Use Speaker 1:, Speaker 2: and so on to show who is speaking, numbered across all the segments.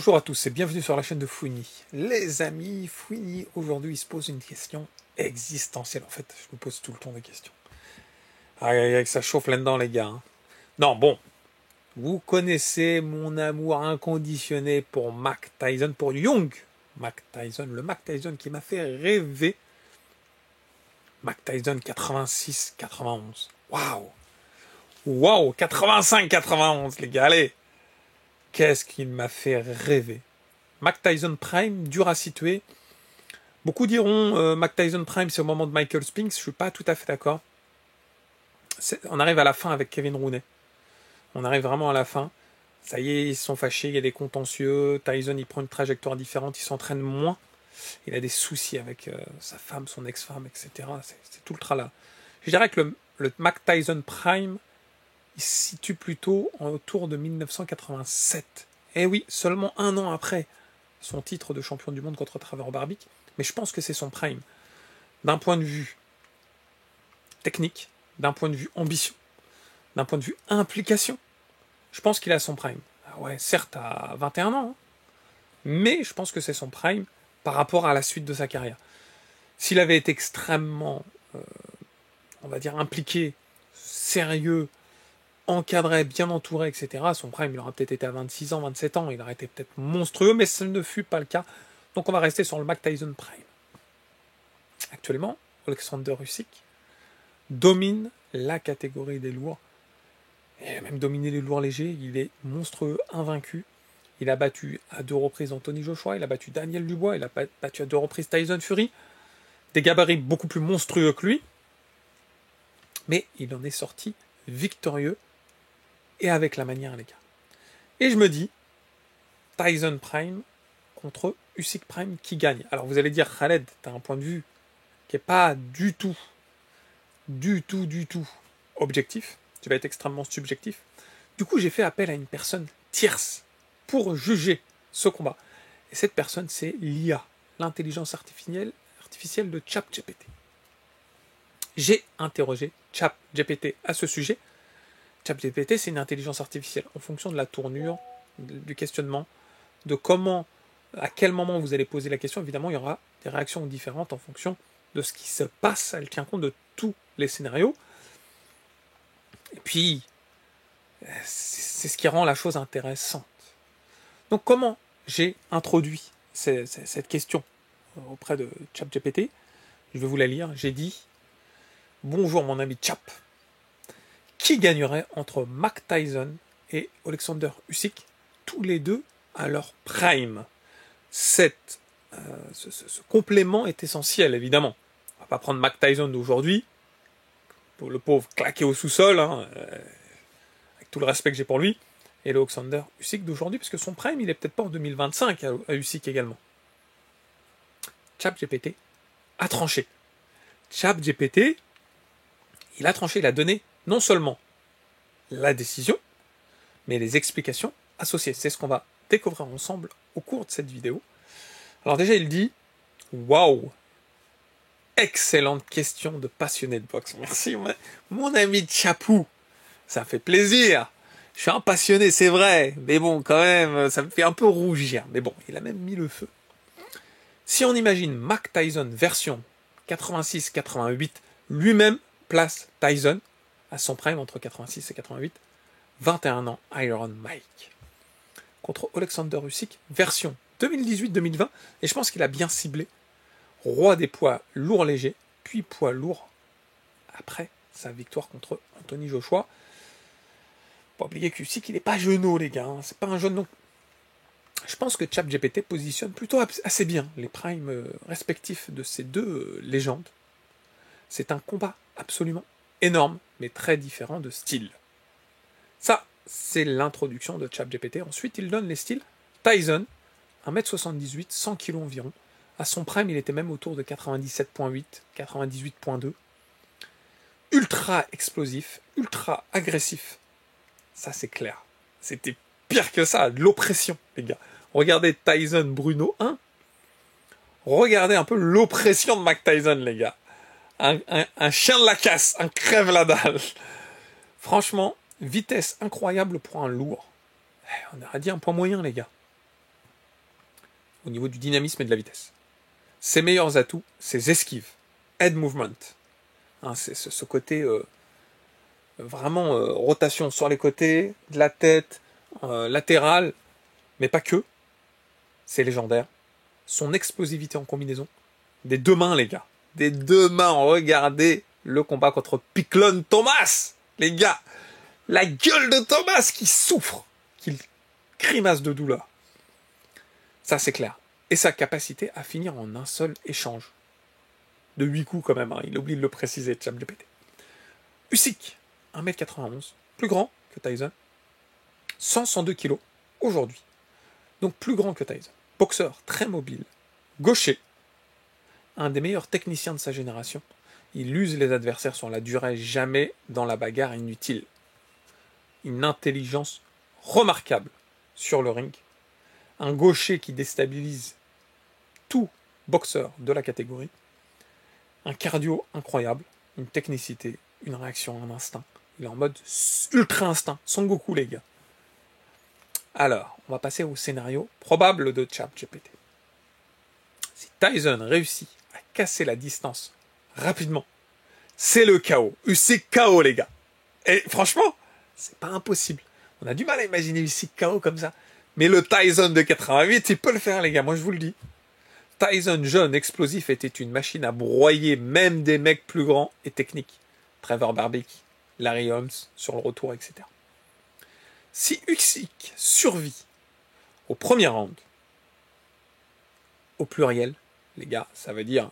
Speaker 1: Bonjour à tous et bienvenue sur la chaîne de Fouini. Les amis, Fouini, aujourd'hui il se pose une question existentielle. En fait, je me pose tout le temps des questions. Aïe, aïe, aïe, ça chauffe là-dedans les gars. Non, bon, vous connaissez mon amour inconditionnel pour Mike Tyson, pour Young Mike Tyson, le Mike Tyson qui m'a fait rêver. Mike Tyson 86-91. Waouh. Waouh, 85-91 les gars, allez. Qu'est-ce qu'il m'a fait rêver. Mike Tyson Prime, dur à situer. Beaucoup diront Mike Tyson Prime, c'est au moment de Michael Spinks. Je suis pas tout à fait d'accord. On arrive à la fin avec Kevin Rooney. On arrive vraiment à la fin. Ça y est, ils sont fâchés, il y a des contentieux. Tyson, il prend une trajectoire différente, il s'entraîne moins. Il a des soucis avec sa femme, son ex-femme, etc. C'est tout le tralala. Je dirais que le Mike Tyson Prime, il se situe plutôt autour de 1987. Et oui, seulement un an après son titre de champion du monde contre Trevor Barbic, mais je pense que c'est son prime. D'un point de vue technique, d'un point de vue ambition, d'un point de vue implication, je pense qu'il a son prime. Ah ouais, certes à 21 ans, hein, mais je pense que c'est son prime par rapport à la suite de sa carrière. S'il avait été extrêmement, on va dire, impliqué, sérieux, encadré, bien entouré, etc., son prime, il aurait peut-être été à 26 ans, 27 ans, il aurait été peut-être monstrueux, mais ce ne fut pas le cas. Donc on va rester sur le Mike Tyson Prime. Actuellement, Alexander Usyk domine la catégorie des lourds. Il a même dominé les lourds légers, il est monstrueux, invaincu. Il a battu à 2 reprises Anthony Joshua, il a battu Daniel Dubois, il a battu à 2 reprises Tyson Fury. Des gabarits beaucoup plus monstrueux que lui. Mais il en est sorti victorieux et avec la manière, les gars. Et je me dis, Tyson Prime contre Usyk Prime, qui gagne? Alors vous allez dire, Khaled, tu as un point de vue qui n'est pas du tout objectif. Tu vas être extrêmement subjectif. Du coup, j'ai fait appel à une personne tierce pour juger ce combat. Et cette personne, c'est l'IA, l'intelligence artificielle de ChatGPT. J'ai interrogé ChatGPT à ce sujet. ChatGPT, c'est une intelligence artificielle. En fonction de la tournure, du questionnement, de comment, à quel moment vous allez poser la question, évidemment, il y aura des réactions différentes en fonction de ce qui se passe. Elle tient compte de tous les scénarios. Et puis, c'est ce qui rend la chose intéressante. Donc, comment j'ai introduit cette question auprès de ChatGPT? Je vais vous la lire. J'ai dit « Bonjour mon ami Chap. Qui gagnerait entre Mike Tyson et Alexander Usyk, tous les deux à leur prime ?» Ce complément est essentiel, évidemment. On va pas prendre Mike Tyson d'aujourd'hui, pour le pauvre claqué au sous-sol, hein, avec tout le respect que j'ai pour lui, et le Alexander Usyk d'aujourd'hui, parce que son prime, il est peut-être pas en 2025 à Usyk également. ChatGPT a tranché. ChatGPT, il a tranché, il a donné non seulement la décision, mais les explications associées. C'est ce qu'on va découvrir ensemble au cours de cette vidéo. Alors déjà, il dit « Waouh ! Excellente question de passionné de boxe. » Merci, mon ami Chapou. Ça fait plaisir. Je suis un passionné, c'est vrai. Mais bon, quand même, ça me fait un peu rougir. Mais bon, il a même mis le feu. Si on imagine Mike Tyson version 86-88, lui-même place Tyson à son prime entre 86 et 88, 21 ans, Iron Mike. Contre Alexander Usyk, version 2018-2020, et je pense qu'il a bien ciblé, roi des poids lourds légers, puis poids lourds après sa victoire contre Anthony Joshua. Pas oublier qu'Usyk, il n'est pas genou, les gars, hein. C'est pas un genou. Je pense que ChatGPT positionne plutôt assez bien les primes respectifs de ces deux légendes. C'est un combat absolument énorme, mais très différent de style. Ça, c'est l'introduction de ChatGPT. Ensuite, il donne les styles. Tyson, 1m78, 100 kg environ. À son prime, il était même autour de 97.8, 98.2. Ultra explosif, ultra agressif. Ça, c'est clair. C'était pire que ça, de l'oppression, les gars. Regardez Tyson Bruno 1. Regardez un peu l'oppression de Mike Tyson, les gars. Un chien de la casse, un crève la dalle. Franchement, vitesse incroyable pour un lourd. On aurait dit un poids moyen, les gars. au niveau du dynamisme et de la vitesse. Ses meilleurs atouts, ses esquives, head movement. Hein, c'est ce côté vraiment rotation sur les côtés, de la tête, latérale, mais pas que. C'est légendaire. Son explosivité en combinaison. Des deux mains, les gars. Des deux mains. Regardez le combat contre Picklon Thomas, les gars. La gueule de Thomas qui souffre, qui grimace de douleur. Ça, c'est clair. Et sa capacité à finir en un seul échange. De 8 coups quand même, hein. Il oublie de le préciser, ChatGPT. Usyk, 1m91, plus grand que Tyson, 102 kg aujourd'hui. Donc plus grand que Tyson. Boxeur très mobile, gaucher, un des meilleurs techniciens de sa génération. Il use les adversaires sur la durée, jamais dans la bagarre inutile. Une intelligence remarquable sur le ring. Un gaucher qui déstabilise tout boxeur de la catégorie. Un cardio incroyable, une technicité, une réaction, un instinct. Il est en mode ultra instinct, Son Goku les gars. Alors, on va passer au scénario probable de ChatGPT. Si Tyson réussit à casser la distance rapidement, c'est le chaos. Usyk KO les gars. Et franchement, c'est pas impossible. On a du mal à imaginer Usyk KO comme ça. Mais le Tyson de 88, il peut le faire les gars, moi je vous le dis. Tyson jeune, explosif, était une machine à broyer même des mecs plus grands et techniques. Trevor Berbick, Larry Holmes sur le retour, etc. Si Usyk survit au premier round, au pluriel, les gars, ça veut dire,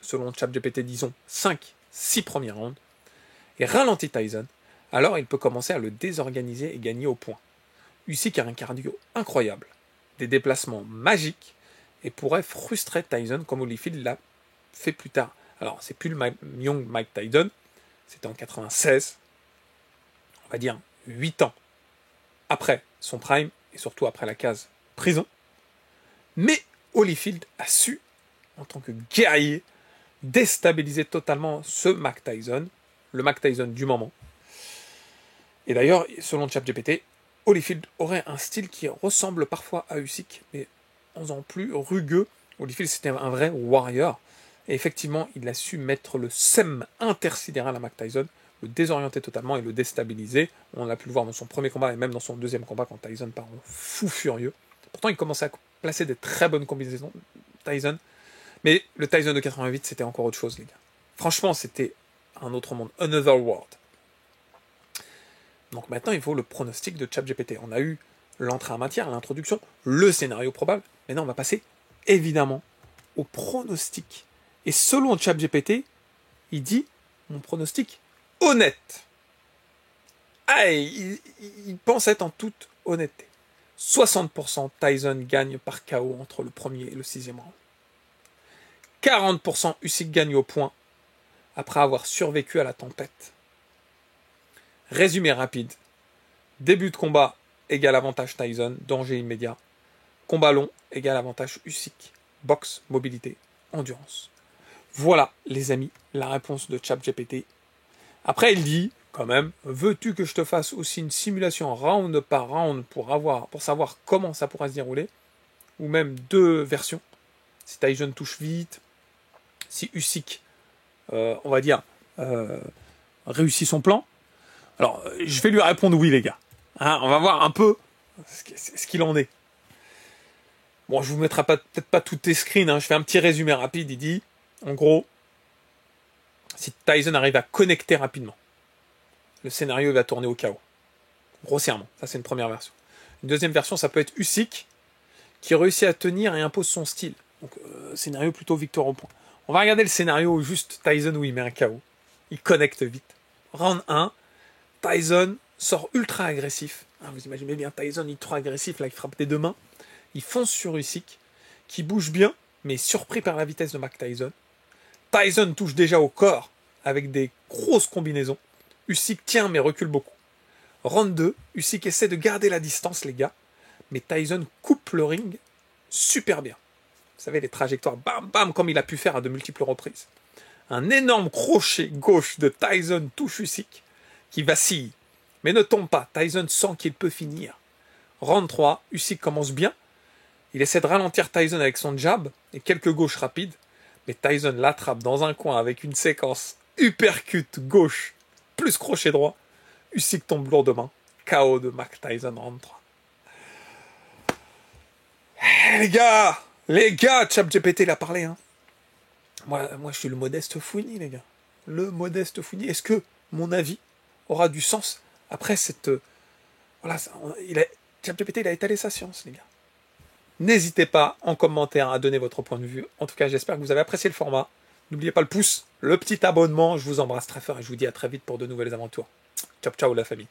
Speaker 1: selon ChatGPT, disons 5, 6 premiers rounds, et ralentit Tyson, alors il peut commencer à le désorganiser et gagner au point. Usyk a un cardio incroyable, des déplacements magiques, et pourrait frustrer Tyson comme Holyfield l'a fait plus tard. Alors, c'est plus le Young Mike Tyson, c'était en 96, on va dire 8 ans après son prime, et surtout après la case prison. Mais Holyfield a su, en tant que guerrier, déstabiliser totalement ce Mike Tyson, le Mike Tyson du moment. Et d'ailleurs, selon ChatGPT, Holyfield aurait un style qui ressemble parfois à Usyk, mais en faisant plus rugueux. Holyfield, c'était un vrai warrior. Et effectivement, il a su mettre le sème intersidéral à Mike Tyson, le désorienter totalement et le déstabiliser. On l'a pu le voir dans son premier combat et même dans son deuxième combat quand Tyson part en fou furieux. Pourtant, il commençait à placer des très bonnes combinaisons, Tyson. Mais le Tyson de 88, c'était encore autre chose, les gars. Franchement, c'était un autre monde. Another world. Donc maintenant, il faut le pronostic de ChatGPT. On a eu l'entrée en matière, l'introduction, le scénario probable. Maintenant, on va passer, évidemment, au pronostic. Et selon ChatGPT, il dit mon pronostic honnête. Ah, il pense être en toute honnêteté. 60% Tyson gagne par KO entre le premier et le 6e round. 40% Usyk gagne au point après avoir survécu à la tempête. Résumé rapide. Début de combat égale avantage Tyson, danger immédiat. Combat long égale avantage Usyk. Boxe, mobilité, endurance. Voilà, les amis, la réponse de ChatGPT. Après, il dit, quand même, veux-tu que je te fasse aussi une simulation round par round pour savoir comment ça pourra se dérouler? Ou même 2 versions. Si Tyson touche vite, si Usyk, on va dire, réussit son plan. Alors, je vais lui répondre oui, les gars. Hein, on va voir un peu ce qu'il en est. Bon, je vous mettrai peut-être pas tous tes screens, hein, je fais un petit résumé rapide. Il dit, en gros, si Tyson arrive à connecter rapidement, le scénario va tourner au chaos. Grossièrement, ça c'est une première version. Une deuxième version, ça peut être Usyk, qui réussit à tenir et impose son style. Donc, scénario plutôt victoire au point. On va regarder le scénario où juste Tyson où il met un KO. Il connecte vite. Round 1, Tyson sort ultra agressif. Ah, vous imaginez bien Tyson ultra agressif, là il frappe des deux mains. Il fonce sur Usyk, qui bouge bien, mais surpris par la vitesse de Mike Tyson. Tyson touche déjà au corps avec des grosses combinaisons. Usyk tient mais recule beaucoup. Round 2, Usyk essaie de garder la distance, les gars, mais Tyson coupe le ring super bien. Vous savez, les trajectoires, bam, bam, comme il a pu faire à de multiples reprises. Un énorme crochet gauche de Tyson touche Usyk, qui vacille, mais ne tombe pas. Tyson sent qu'il peut finir. Round 3, Usyk commence bien, Il essaie de ralentir Tyson avec son jab et quelques gauches rapides, mais Tyson l'attrape dans un coin avec une séquence uppercut gauche plus crochet droit. Usyk tombe lourdement. KO de Mike Tyson en round 3. Les gars, ChatGPT il a parlé. Hein. Moi, je suis le modeste Fouini, les gars. Le modeste Fouini. Est-ce que mon avis aura du sens après cette... Voilà, ChatGPT il a étalé sa science, les gars. N'hésitez pas en commentaire à donner votre point de vue. En tout cas, j'espère que vous avez apprécié le format. N'oubliez pas le pouce, le petit abonnement. Je vous embrasse très fort et je vous dis à très vite pour de nouvelles aventures. Ciao, ciao la famille.